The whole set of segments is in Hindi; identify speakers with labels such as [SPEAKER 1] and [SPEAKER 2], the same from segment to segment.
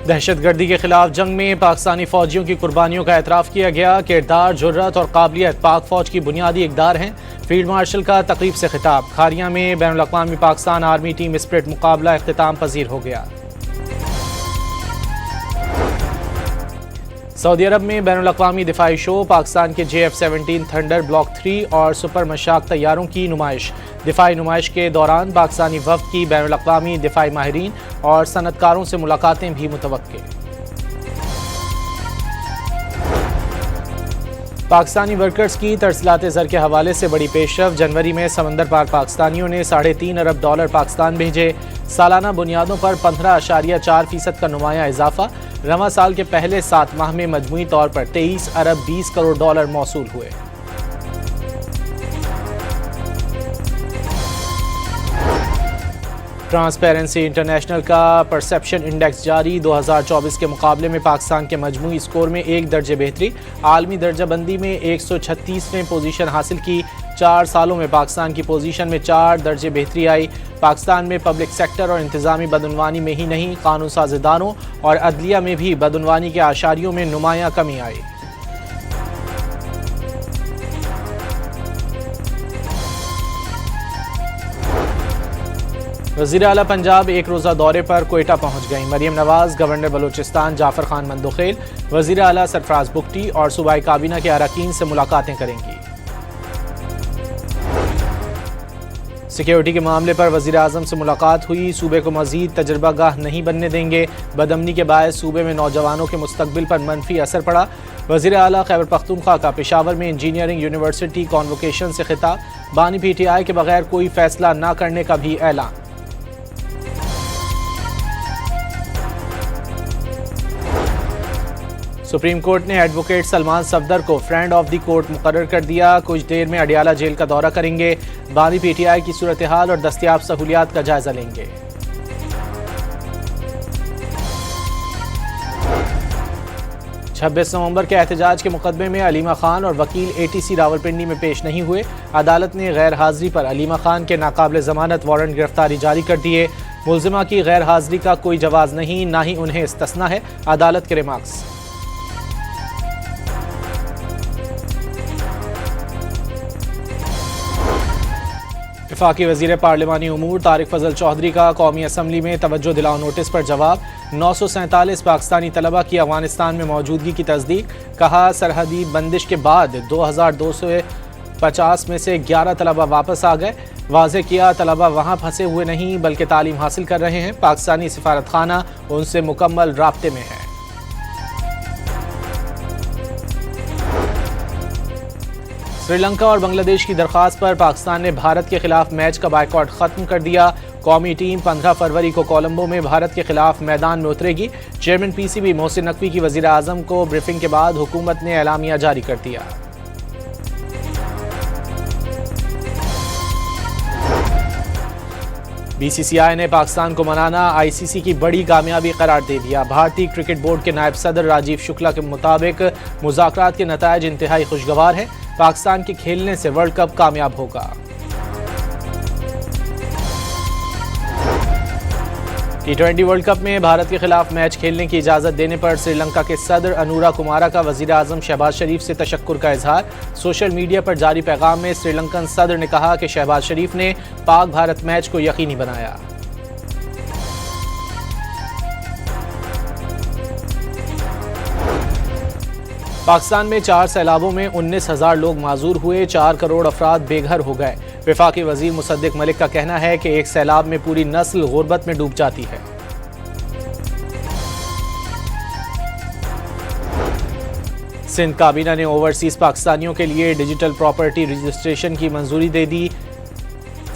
[SPEAKER 1] दहशतगर्दी के खिलाफ जंग में पाकिस्तानी फौजियों की कुर्बानियों का एतराफ़ किया गया। किरदार, जुर्रत और काबिलियत पाक फौज की बुनियादी इक़दार हैं। फील्ड मार्शल का तकरीब से खिताब। खारिया में बैनुल अक़वामी पाकिस्तान आर्मी टीम स्प्रिट मुकाबला इख्तिताम पजीर हो गया। सऊदी अरब में बैनुल अक़वामी दिफाई शो। पाकिस्तान के JF-17 थंडर ब्लॉक 3 और सुपर मशाक तैयारों की नुमाइश। दिफाई नुमाइश के दौरान पाकिस्तानी वफ़द की बैनुल अक़वामी दिफाई माहिरीन और सनतकारों से मुलाकातें भी मुतवक्के। पाकिस्तानी वर्कर्स की तरसलात ज़र के हवाले से बड़ी पेशरफ। जनवरी में समंदर पार पाकिस्तानियों ने $3.5 अरब पाकिस्तान भेजे। सालाना बुनियादों पर 15.4% का नुमाया इजाफा। रवां साल के पहले 7 माह में मजमूई तौर पर $23 अरब 20 करोड़ मौसूल हुए। ट्रांसपेरेंसी इंटरनेशनल का परसेप्शन इंडेक्स जारी। 2024 के मुकाबले में पाकिस्तान के मजमूई स्कोर में 1 दर्जे बेहतरी। आलमी दर्जाबंदी में 136वें पोजीशन हासिल की। 4 सालों में पाकिस्तान की पोजीशन में 4 दर्जे बेहतरी आई। पाकिस्तान में पब्लिक सेक्टर और इंतजामी बदउनवानी में ही नहीं, कानून साज़ इदारों और अदलिया में भी बदउनवानी के आशारियों में नुमायां कमी आई। वज़ीर आला पंजाब एक रोज़ा दौरे पर कोयटा पहुँच गईं। मरीम नवाज, गवर्नर बलोचिस्तान जाफर खान मंदोखेल, वज़ीर आला सरफराज बुगटी और सूबाई काबीना के अरकान से मुलाकातें करेंगी। सिक्योरिटी के मामले पर वज़ीर आज़म से मुलाकात हुई। सूबे को मज़ीद तजर्बागाह नहीं बनने देंगे। बदअमनी के बायस सूबे में नौजवानों के मुस्तकबिल पर मनफी असर पड़ा। वज़ीर आला खैबर पख्तूनख्वा का पेशावर में इंजीनियरिंग यूनिवर्सिटी कॉन्वोकेशन से खिताब। बानी PTI के बगैर कोई फैसला न करने का भी ऐलान। सुप्रीम कोर्ट ने एडवोकेट सलमान सफदर को फ्रेंड ऑफ द कोर्ट मुकर्रर कर दिया। कुछ देर में अडियाला जेल का दौरा करेंगे। बानी PTI की सूरत हाल और दस्तियाब सहूलियात का जायजा लेंगे। छब्बीस नवंबर के एहतजाज के मुकदमे में अलीमा खान और वकील ATC रावलपिंडी में पेश नहीं हुए। अदालत ने गैर हाजिरी पर अलीमा खान के नाकाबिल जमानत वारंट गिरफ्तारी जारी कर दिए। मुल्जिमा की गैर हाजिरी का कोई जवाज नहीं, ना ही उन्हें इस्तिस्ना है, अदालत के रिमार्क्स। वफाकी वज़ीर पार्लिमानी उमूर तारिक फजल चौधरी का कौमी असम्बली में तवज्जो दिलाओ नोटिस पर जवाब। 947 पाकिस्तानी तलबा की अफगानिस्तान में मौजूदगी की तस्दीक। कहा, सरहदी बंदिश के बाद 2250 में से 11 तलबा वापस आ गए। वाज़ेह किया, तलबा वहाँ फंसे हुए नहीं बल्कि तालीम हासिल कर रहे हैं। पाकिस्तानी सिफारत खाना उनसे मुकम्मल राब्ते में है। श्रीलंका और बांग्लादेश की दरख्वास्त पर पाकिस्तान ने भारत के खिलाफ मैच का बायकॉट खत्म कर दिया। कौमी टीम 15 फरवरी को कोलंबो में भारत के खिलाफ मैदान में उतरेगी। चेयरमैन PCB मोहसिन नकवी की वज़ीर आज़म को ब्रीफिंग के बाद हुकूमत ने एलामिया जारी कर दिया। BCCI ने पाकिस्तान को मनाना ICC की बड़ी कामयाबी करार दे दिया। भारतीय क्रिकेट बोर्ड के नायब सदर राजीव शुक्ला के मुताबिक मुज़ाकरात के नताइज इंतहाई खुशगवार हैं। पाकिस्तान के खेलने से वर्ल्ड कप कामयाब होगा। T20 वर्ल्ड कप में भारत के खिलाफ मैच खेलने की इजाज़त देने पर श्रीलंका के सदर अनूरा कुमारा का वज़ीर आज़म शहबाज शरीफ से तशक्कुर का इजहार। सोशल मीडिया पर जारी पैगाम में श्रीलंकन सदर ने कहा कि शहबाज शरीफ ने पाक भारत मैच को यकीनी बनाया। पाकिस्तान में 4 सैलाबों में 19,000 लोग माजूर हुए। 4 करोड़ अफराद बेघर हो गए। वफाकी वजीर मुसद्दिक मलिक का कहना है कि एक सैलाब में पूरी नस्ल गुर्बत में डूब जाती है। सिंध काबीना ने ओवरसीज पाकिस्तानियों के लिए डिजिटल प्रॉपर्टी रजिस्ट्रेशन की मंजूरी दे दी।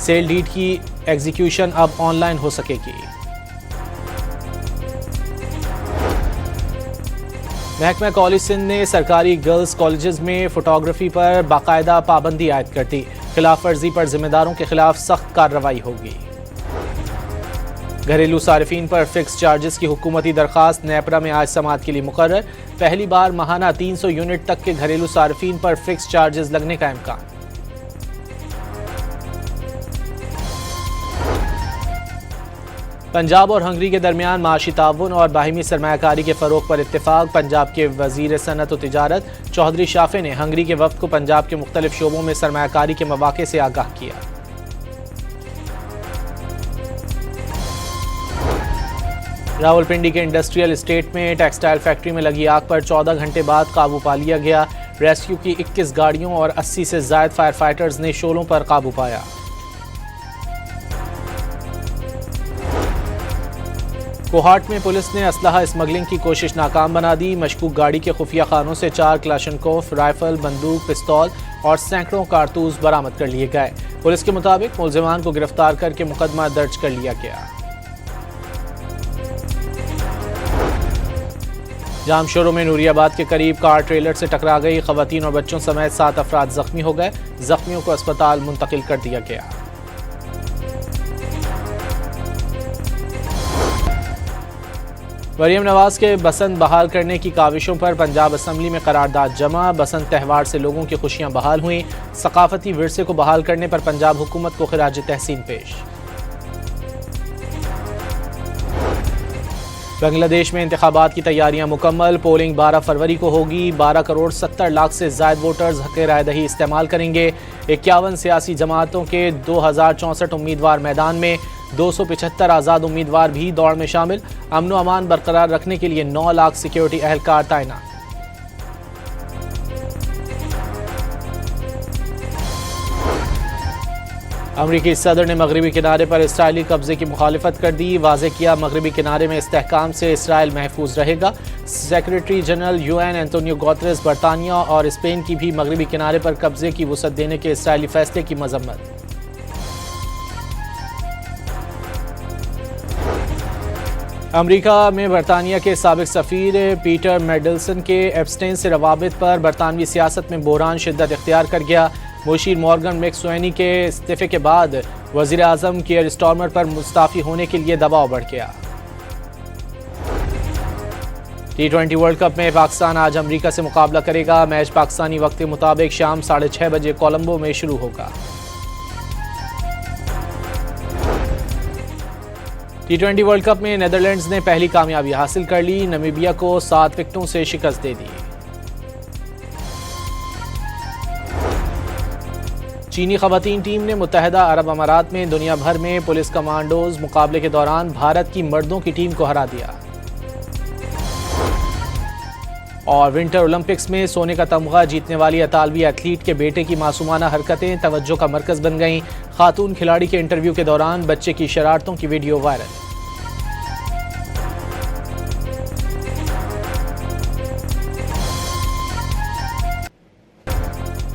[SPEAKER 1] सेल डीड की एग्जीक्यूशन अब ऑनलाइन हो सकेगी। महकमा कॉलेज सिंध ने सरकारी गर्ल्स कॉलेजेस में फोटोग्राफी पर बाकायदा पाबंदी आयद कर दी। खिलाफ वर्जी पर जिम्मेदारों के खिलाफ सख्त कार्रवाई होगी। घरेलू सारिफीन पर फिक्स चार्जेस की हुकूमती दरखास्त नेपरा में आज समाअत के लिए मुकर्रर। पहली बार माहाना 300 यूनिट तक के घरेलू सारिफीन पर फिक्स चार्जेस लगने का इम्कान। पंजाब और हंगरी के दरमियान माशी ताउन और बाहिमी सरमायाकारी के फ़रोग पर इत्तेफाक। पंजाब के वज़ीर सनत व तिजारत चौधरी शाफे ने हंगरी के वफ़द को पंजाब के मुख्तलिफ शोबों में सरमायाकारी के मौक़े से आगाह किया। रावलपिंडी के इंडस्ट्रियल इस्टेट में टेक्सटाइल फैक्ट्री में लगी आग पर 14 घंटे बाद काबू पा लिया गया। रेस्क्यू की 21 गाड़ियों और 80 से ज़ायद फायर फाइटर्स ने शोलों पर काबू पाया। कोहाट में पुलिस ने असलहा स्मगलिंग की कोशिश नाकाम बना दी। मशकूक गाड़ी के खुफिया खानों से 4 क्लाशनकोफ, राइफल, बंदूक, पिस्तौल और सैकड़ों कारतूस बरामद कर लिए गए। पुलिस के मुताबिक मुलजिमान को गिरफ्तार करके मुकदमा दर्ज कर लिया गया। जामशोरों में नूरियाबाद के करीब कार ट्रेलर से टकरा गई। खवातीन और बच्चों समेत 7 अफराद जख्मी हो गए। जख्मियों को अस्पताल मुंतकिल कर दिया गया। मरियम नवाज के बसंत बहाल करने की काविशों पर पंजाब असम्बली में करारदाद जमा। बसंत त्यौहार से लोगों की खुशियां बहाल हुई। सकाफती विरसे को बहाल करने पर पंजाब हुकूमत को खिराज तहसीन पेश। बांग्लादेश में इंतखाबात की तैयारियां मुकम्मल। पोलिंग 12 फरवरी को होगी। 12 करोड़ 70 लाख से ज़ायद वोटर्स हक़ राय दही इस्तेमाल करेंगे। 51 सियासी जमातों के 2064 उम्मीदवार मैदान में। 275 आज़ाद उम्मीदवार भी दौड़ में शामिल। अमन व अमान बरकरार रखने के लिए 9 लाख सिक्योरिटी एहलकार तैनात। अमरीकी सदर ने मगरबी किनारे पर इसराइली कब्जे की मुखालिफत कर दी। वाज़ेह किया मगरबी किनारे में इस्तेहकाम से इसराइल महफूज रहेगा। Secretary general UN Antonio Guterres बरतानिया और स्पेन की भी मगरबी किनारे पर कब्जे की वुसअत देने के इसराइली फैसले की मजम्मत। अमरीका में बरतानिया के साबिक सफ़ीर पीटर मेडल्सन के एप्स्टेन से रवाबित पर बरतानवी सियासत में बहरान शिद्दत इख्तियार कर गया। मुशीर मॉर्गन मैक्सवेनी के इस्तीफे के बाद वज़ीर आज़म कीयर स्टारमर पर मुस्ताफ़ी होने के लिए दबाव बढ़ गया। T20 वर्ल्ड कप में पाकिस्तान आज अमरीका से मुकाबला करेगा। मैच पाकिस्तानी वक्त के मुताबिक शाम 6:30 बजे कोलंबो में शुरू होगा। T20 वर्ल्ड कप में नीदरलैंड्स ने पहली कामयाबी हासिल कर ली। नामीबिया को 7 विकेटों से शिकस्त दे दी। चीनी खवातीन टीम ने मुत्तहिदा अरब अमारात में दुनिया भर में पुलिस कमांडोज मुकाबले के दौरान भारत की मर्दों की टीम को हरा दिया। और विंटर ओलंपिक्स में सोने का तमगा जीतने वाली इतालवी एथलीट के बेटे की मासूमाना हरकतें तवज्जो का मरकज बन गईं। खातून खिलाड़ी के इंटरव्यू के दौरान बच्चे की शरारतों की वीडियो वायरल।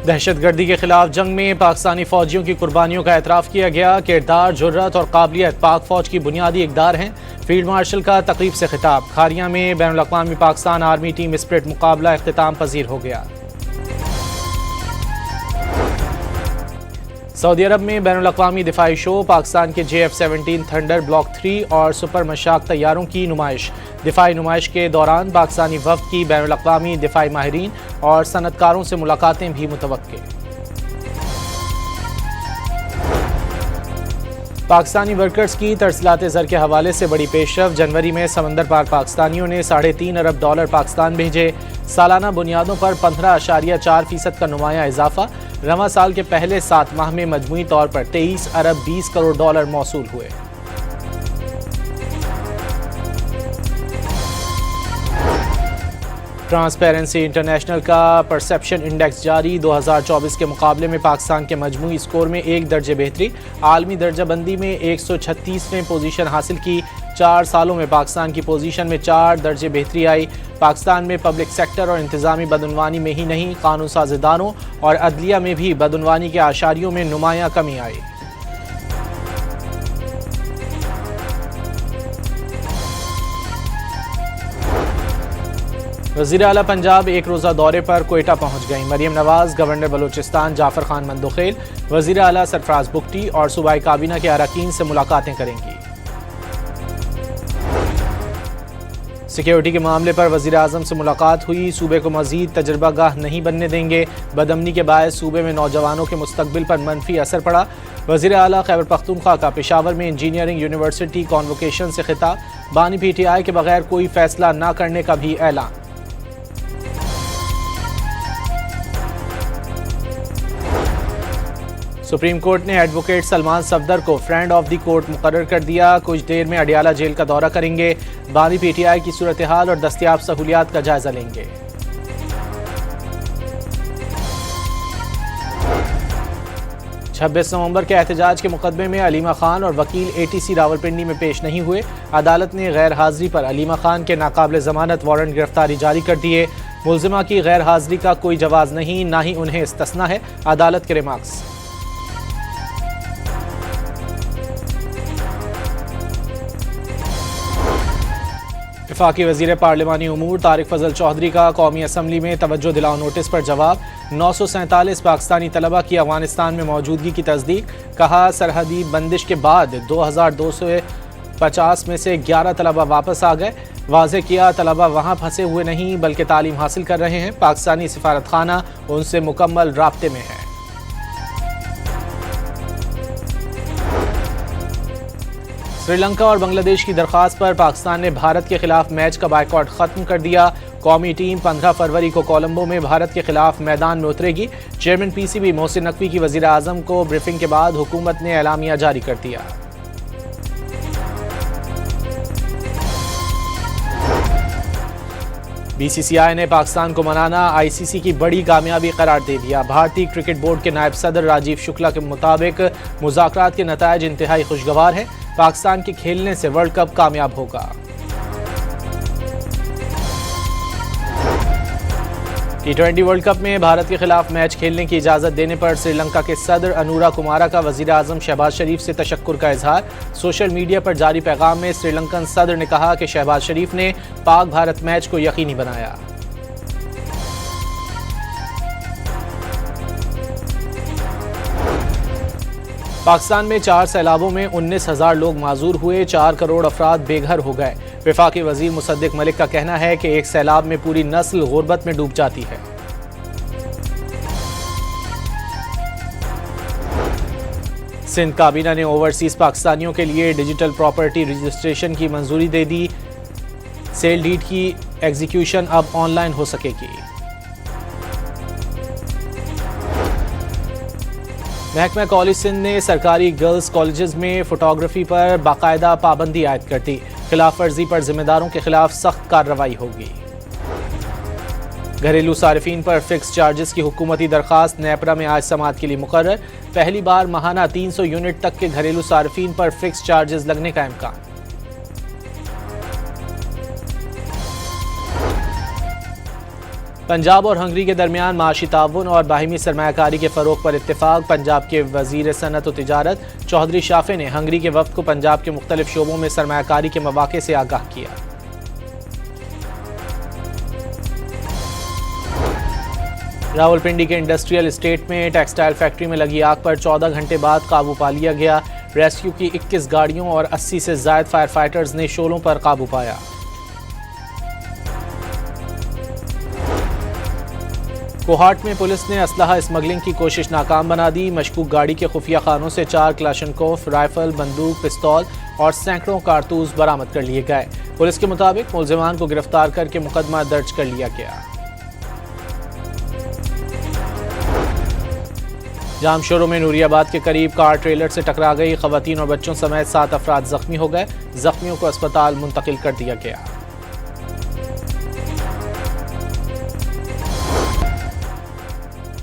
[SPEAKER 1] दहशतगर्दी के खिलाफ जंग में पाकिस्तानी फौजियों की कुर्बानियों का एतराफ़ किया गया। किरदार, जुर्रत और काबिलियत पाक फौज की बुनियादी इक़दार हैं। फील्ड मार्शल का तकरीब से खिताब। खारिया में बैनुल अक़वामी पाकिस्तान आर्मी टीम स्प्रिट मुकाबला इख्तिताम पजीर हो गया। सऊदी अरब में बैनुल अक़वामी दिफाई शो। पाकिस्तान के JF-17 थंडर ब्लॉक 3 और सुपर मशाक तैयारों की नुमाइश। दिफाई नुमाइश के दौरान पाकिस्तानी वफ़द की बैनुल अक़वामी दिफाई माहिरीन और सनतकारों से मुलाकातें भी मुतवक्के। पाकिस्तानी वर्कर्स की तरसलात ज़र के हवाले से बड़ी पेशरफ। जनवरी में समंदर पार पाकिस्तानियों ने $3.5 अरब पाकिस्तान भेजे। सालाना बुनियादों पर 15.4% का नुमायां इजाफा। रवां साल के पहले 7 माह में मजमूई तौर पर $23 अरब 20 करोड़ मौसूल हुए। ट्रांसपेरेंसी इंटरनेशनल का परसेप्शन इंडेक्स जारी। 2024 के मुकाबले में पाकिस्तान के मजमूई स्कोर में 1 दर्जे बेहतरी। आलमी दर्जाबंदी में 136वें पोजीशन हासिल की। 4 सालों में पाकिस्तान की पोजीशन में 4 दर्जे बेहतरी आई। पाकिस्तान में पब्लिक सेक्टर और इंतजामी बदउनवानी में ही नहीं, कानून साज़ इदारों और अदलिया में भी बदउनवानी के आशारियों में नुमायां कमी आई। वज़ीर आला पंजाब एक रोज़ा दौरे पर कोयटा पहुंच गईं। मरियम नवाज, गवर्नर बलूचिस्तान जाफर खान मंदोखेल, वज़ीर आला सरफराज बुगटी और सूबाई काबीना के अरकान से मुलाकातें करेंगी। सिक्योरिटी के मामले पर वज़ीर आज़म से मुलाकात हुई। सूबे को मज़ीद तजर्बागाह नहीं बनने देंगे। बदअमनी के बायस सूबे में नौजवानों के मुस्तकबिल पर मनफी असर पड़ा। वज़ीर आला खैबर पख्तूनख्वा का पेशावर में इंजीनियरिंग यूनिवर्सिटी कॉन्वोकेशन से खिताब। बानी PTI के बगैर कोई फैसला न करने का भी ऐलान। सुप्रीम कोर्ट ने एडवोकेट सलमान सफदर को फ्रेंड ऑफ द कोर्ट मुकर्रर कर दिया। कुछ देर में अडियाला जेल का दौरा करेंगे। बानी PTI की सूरत हाल और दस्तियाब सहूलियात का जायजा लेंगे। छब्बीस नवंबर के एहतजाज के मुकदमे में अलीमा खान और वकील ATC रावलपिंडी में पेश नहीं हुए। अदालत ने गैर हाजिरी पर अलीमा खान के नाकाबिल जमानत वारंट गिरफ्तारी जारी कर दिए। मुल्जिमा की गैर हाजिरी का कोई जवाज नहीं, ना ही उन्हें इस्तिस्ना है। अदालत के रिमार्क्स। वफाकी वज़ीर पार्लिमानी उमूर तारिक फजल चौधरी का कौमी असम्बली में तवज्जो दिलाओ नोटिस पर जवाब। 947 पाकिस्तानी तलबा की अफगानिस्तान में मौजूदगी की तस्दीक। कहा सरहदी बंदिश के बाद 2250 में से 11 तलबा वापस आ गए। वाज़ेह किया तलबा वहाँ फंसे हुए नहीं बल्कि तालीम हासिल कर रहे हैं। पाकिस्तानी सिफारत खाना उनसे मुकम्मल राब्ते में है। श्रीलंका और बांग्लादेश की दरख्वास्त पर पाकिस्तान ने भारत के खिलाफ मैच का बायकॉट खत्म कर दिया। कौमी टीम 15 फरवरी को कोलंबो में भारत के खिलाफ मैदान में उतरेगी। चेयरमैन PCB मोहसिन नकवी की वज़ीर आज़म को ब्रीफिंग के बाद हुकूमत ने एलामिया जारी कर दिया। BCCI ने पाकिस्तान को मनाना ICC की बड़ी कामयाबी करार दे दिया। भारतीय क्रिकेट बोर्ड के नायब सदर राजीव शुक्ला के मुताबिक मुज़ाकरात के नतायज इंतहाई खुशगवार है। पाकिस्तान के खेलने से वर्ल्ड कप कामयाब होगा। T20 वर्ल्ड कप में भारत के खिलाफ मैच खेलने की इजाजत देने पर श्रीलंका के सदर अनूरा कुमारा का वज़ीर आज़म शहबाज शरीफ से तशक्कुर का इजहार। सोशल मीडिया पर जारी पैगाम में श्रीलंकन सदर ने कहा कि शहबाज शरीफ ने पाक भारत मैच को यकीनी बनाया। पाकिस्तान में 4 सैलाबों में 19,000 लोग माजूर हुए। 4 करोड़ अफराद बेघर हो गए। वफाकी वजीर मुसद्दिक मलिक का कहना है कि एक सैलाब में पूरी नस्ल गुर्बत में डूब जाती है। सिंध काबीना ने ओवरसीज पाकिस्तानियों के लिए डिजिटल प्रॉपर्टी रजिस्ट्रेशन की मंजूरी दे दी। सेल डीड की एग्जीक्यूशन अब ऑनलाइन हो सकेगी। महकमा कॉलेज सिंध ने सरकारी गर्ल्स कॉलेजेस में फोटोग्राफी पर बाकायदा पाबंदी आयद कर दी। खिलाफ वर्जी पर जिम्मेदारों के खिलाफ सख्त कार्रवाई होगी। घरेलू सारिफीन पर फिक्स चार्जेस की हुकूमती दरखास्त नेपरा में आज समाअत के लिए मुकर्रर। पहली बार माहाना 300 यूनिट तक के घरेलू सारिफीन पर फिक्स चार्जेस लगने का इम्कान। पंजाब और हंगरी के दरमियान माशी ताउन और बाहिमी सरमायाकारी के फ़रोग पर इत्तेफाक। पंजाब के वज़ीर सनत व तिजारत चौधरी शाफे ने हंगरी के वफ़द को पंजाब के मुख्तलिफ शोबों में सरमायाकारी के मौक़े से आगाह किया। रावलपिंडी के इंडस्ट्रियल इस्टेट में टेक्सटाइल फैक्ट्री में लगी आग पर 14 घंटे बाद काबू पा लिया गया। रेस्क्यू की 21 गाड़ियों और 80 से ज़ायद फायर फाइटर्स ने शोलों पर काबू पाया। कोहाट में पुलिस ने असलहा स्मगलिंग की कोशिश नाकाम बना दी। मशकूक गाड़ी के खुफिया खानों से 4 क्लाशनकोफ, राइफल, बंदूक, पिस्तौल और सैकड़ों कारतूस बरामद कर लिए गए। पुलिस के मुताबिक मुल्जिमान को गिरफ्तार करके मुकदमा दर्ज कर लिया गया। जामशोरों में नूरियाबाद के करीब कार ट्रेलर से टकरा गई। खवातीन और बच्चों समेत 7 अफराद जख्मी हो गए। जख्मियों को अस्पताल मुंतकिल कर दिया गया।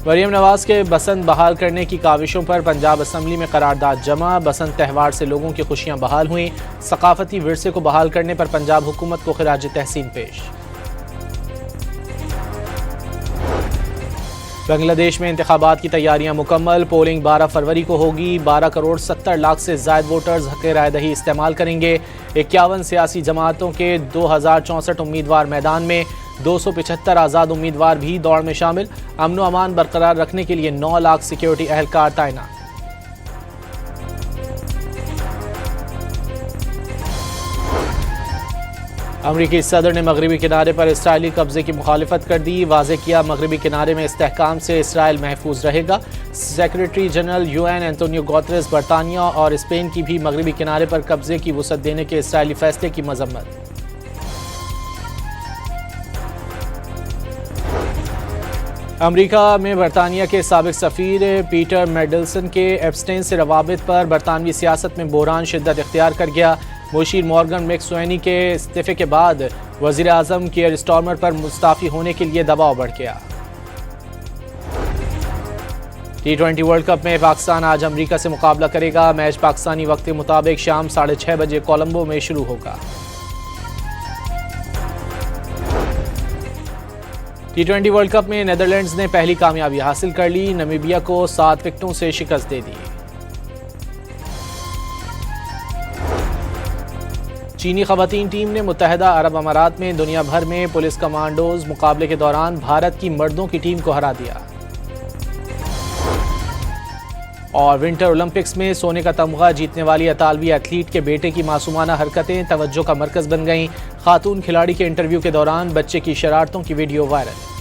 [SPEAKER 1] मरियम नवाज के बसंत बहाल करने की काविशों पर पंजाब असम्बली में करारदाद जमा। बसंत त्यौहार से लोगों की खुशियां बहाल हुई। सकाफती विरसे को बहाल करने पर पंजाब हुकूमत को खिराज तहसीन पेश। बांग्लादेश में इंतखाबात की तैयारियां मुकम्मल। पोलिंग 12 फरवरी को होगी। 12 करोड़ 70 लाख से ज़ायद वोटर्स हक़ रायदही इस्तेमाल करेंगे। 51 सियासी जमातों के 2064 उम्मीदवार मैदान में। 275 आज़ाद उम्मीदवार भी दौड़ में शामिल। अमन व अमान बरकरार रखने के लिए 9 लाख सिक्योरिटी एहलकार तैनात। अमरीकी सदर ने मगरबी किनारे पर इसराइली कब्जे की मुखालिफत कर दी। वाज़े किया मगरबी किनारे में इस्तेहकाम से इसराइल महफूज रहेगा। Secretary general UN Antonio Guterres बरतानिया और स्पेन की भी मगरबी किनारे पर कब्जे की वुसअत देने के इसराइली फैसले की मजम्मत। अमरीका में बरतानिया के साबिक सफ़ीर पीटर मेडल्सन के एप्स्टेन से रवाबित पर बरतानवी सियासत में बहरान शिद्दत इख्तियार कर गया। मुशीर मॉर्गन मैक्सवेनी के इस्तीफे के बाद वज़ीर आज़म कीयर स्टारमर पर मुस्ताफ़ी होने के लिए दबाव बढ़ गया। T20 वर्ल्ड कप में पाकिस्तान आज अमरीका से मुकाबला करेगा। मैच पाकिस्तानी वक्त के मुताबिक शाम 6:30 बजे कोलंबो में शुरू होगा। T20 वर्ल्ड कप में नीदरलैंड्स ने पहली कामयाबी हासिल कर ली। नमीबिया को 7 विकेटों से शिकस्त दे दी। चीनी खवातीन टीम ने मुत्तहिदा अरब अमारात में दुनिया भर में पुलिस कमांडोज मुकाबले के दौरान भारत की मर्दों की टीम को हरा दिया। और विंटर ओलंपिक्स में सोने का तमगा जीतने वाली इतालवी एथलीट के बेटे की मासूमाना हरकतें तवज्जो का मरकज बन गईं। खातून खिलाड़ी के इंटरव्यू के दौरान बच्चे की शरारतों की वीडियो वायरल।